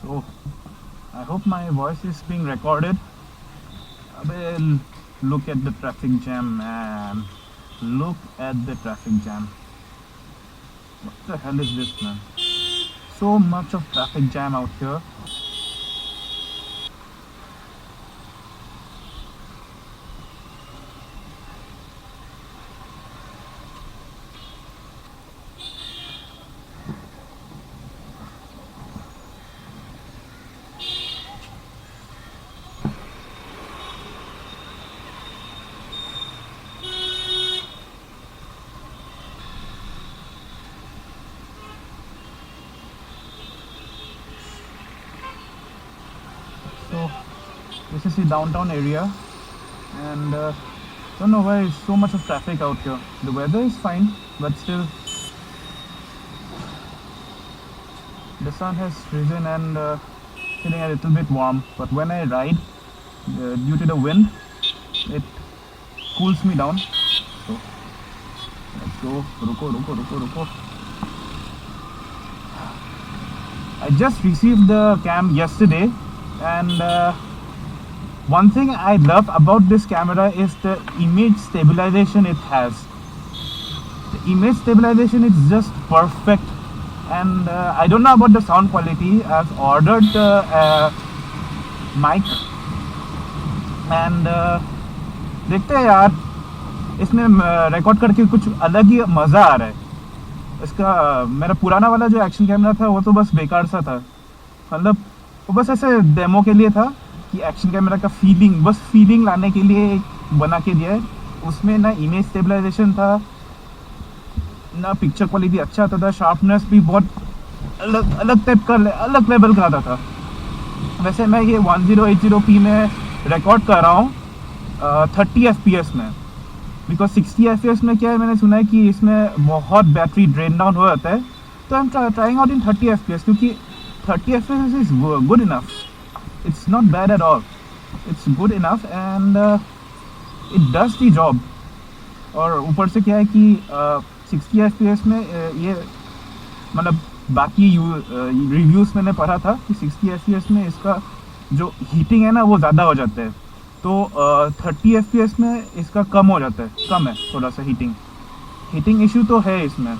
So I hope my voice is being recorded. Well, look at the traffic jam, man. Look at the traffic jam. What the hell is this, man? So much of traffic jam out here. So this is the downtown area, and don't know why so much of traffic out here. The weather is fine, but still the sun has risen and feeling a little bit warm. But when I ride, due to the wind, it cools me down. So let's go. Ruko. I just received the cam yesterday, and one thing I love about this camera is the image stabilization it has. The image stabilization is just perfect, and I don't know about the sound quality. I've ordered the mic, and देखते हैं यार, इसमें record करके कुछ अलग ही मज़ा आ रहा है। इसका मेरा पुराना वाला जो एक्शन कैमरा था वो तो बस बेकार सा था, मतलब वो बस ऐसे डेमो के लिए था कि एक्शन कैमरा का फीलिंग लाने के लिए बना के दिया है। उसमें ना इमेज स्टेबलाइजेशन था, ना पिक्चर क्वालिटी अच्छा आता था, शार्पनेस भी बहुत अलग टाइप का, अलग लेवल का आता था। वैसे मैं ये 1080p में रिकॉर्ड कर रहा हूँ 30 fps में, बिकॉज 60 fps में क्या है, मैंने सुना है कि इसमें बहुत बैटरी ड्रेन डाउन हो जाता है। तो I am trying out in 30 fps, क्योंकि 30 fps is good enough, it's not bad at all, it's good enough and it does the job. और ऊपर से क्या है कि 60 fps में ये मतलब बाकी रिव्यूज़ मैंने पढ़ा था कि 60 fps में इसका जो हीटिंग है ना वो ज़्यादा हो जाता है, तो 30 fps में इसका कम हो जाता है, कम है थोड़ा सा हीटिंग इशू तो है इसमें।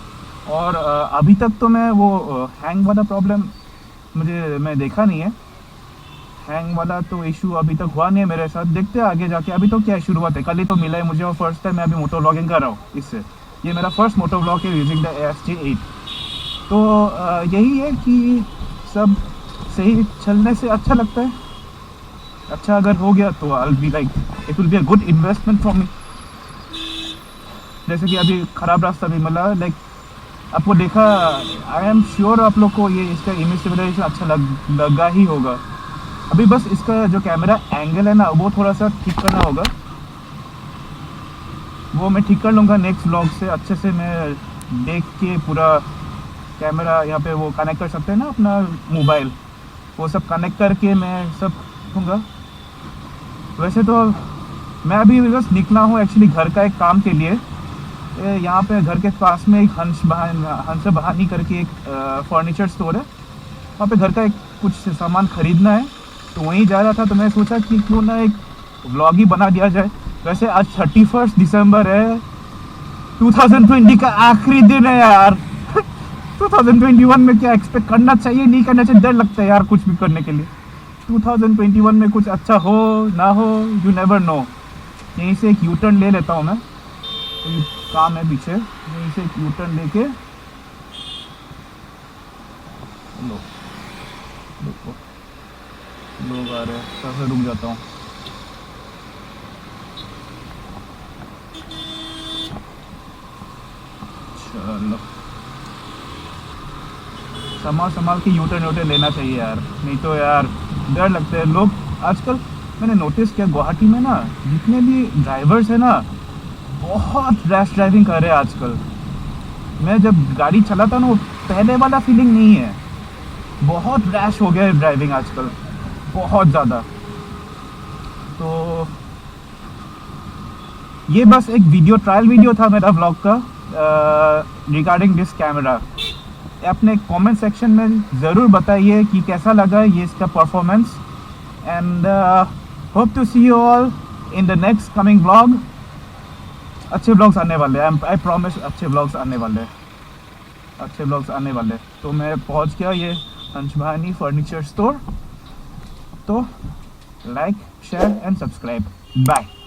और अभी तक तो मैं वो हैंग वाला प्रॉब्लम मैं देखा नहीं है, हैंग वाला तो इशू अभी तक हुआ नहीं है मेरे साथ। देखते हैं आगे जाके, अभी तो क्या शुरुआत है, कल ही तो मिला है मुझे और फर्स्ट टाइम मैं अभी मोटो व्लॉगिंग कर रहा हूँ इससे। ये मेरा फर्स्ट मोटो व्लॉग है यूजिंग द SJ8। तो यही है कि सब सही चलने से अच्छा लगता है। अच्छा अगर हो गया तो I will be like it will be a good investment for me. जैसे कि अभी ख़राब रास्ता भी मिला, लाइक आपको देखा, आई एम श्योर आप लोग को ये इसका इमेज स्टेबलाइजेशन अच्छा लगा ही होगा। अभी बस इसका जो कैमरा एंगल है ना वो थोड़ा सा ठीक करना होगा, वो मैं ठीक कर लूँगा नेक्स्ट व्लॉग से। अच्छे से मैं देख के पूरा कैमरा यहाँ पे वो कनेक्ट कर सकते हैं ना अपना मोबाइल, वो सब कनेक्ट करके मैं सब दूँगा। वैसे तो मैं अभी बस निकला हूँ एक्चुअली घर का एक काम के लिए। यहाँ पे घर के पास में एक हंस बहानी करके एक फर्नीचर स्टोर है, वहाँ पे घर का एक कुछ सामान ख़रीदना है, तो वहीं जा रहा था। तो मैं सोचा कि क्यों ना एक व्लॉग ही बना दिया जाए। वैसे आज 31 दिसंबर है, 2020 का आखिरी दिन है यार। 2021 में क्या एक्सपेक्ट करना चाहिए, नहीं करना चाहिए, डर लगता है यार कुछ भी करने के लिए। 2021 में कुछ अच्छा हो ना हो, यू नेवर नो। यहीं से एक यू टर्न ले लेता हूँ मैं, तो काम है पीछे, यहीं से एक यू टर्न लेके देखो लोग आ रहे हैं, थोड़ा रुक जाता हूँ। चलो संभाल के यू टर्न लेना चाहिए यार, नहीं तो यार डर लगता है। लोग आजकल मैंने नोटिस किया गुवाहाटी में ना, जितने भी ड्राइवर्स हैं ना बहुत रैश ड्राइविंग कर रहे हैं आजकल। मैं जब गाड़ी चलाता ना, वो पहले वाला फीलिंग नहीं है, बहुत रैश हो गया है ड्राइविंग आजकल, बहुत ज़्यादा। तो ये बस एक ट्रायल वीडियो था मेरा व्लॉग का रिगार्डिंग दिस कैमरा। अपने कमेंट सेक्शन में ज़रूर बताइए कि कैसा लगा ये इसका performance. And hope to see you all in the next coming blog. अच्छे ब्लॉग्स आने वाले हैं, आई प्रॉमिस, अच्छे ब्लॉग्स आने वाले, अच्छे ब्लॉग्स आने वाले। तो मैं पहुंच गया ये हंसभानी फर्नीचर स्टोर। तो like, share and subscribe. Bye.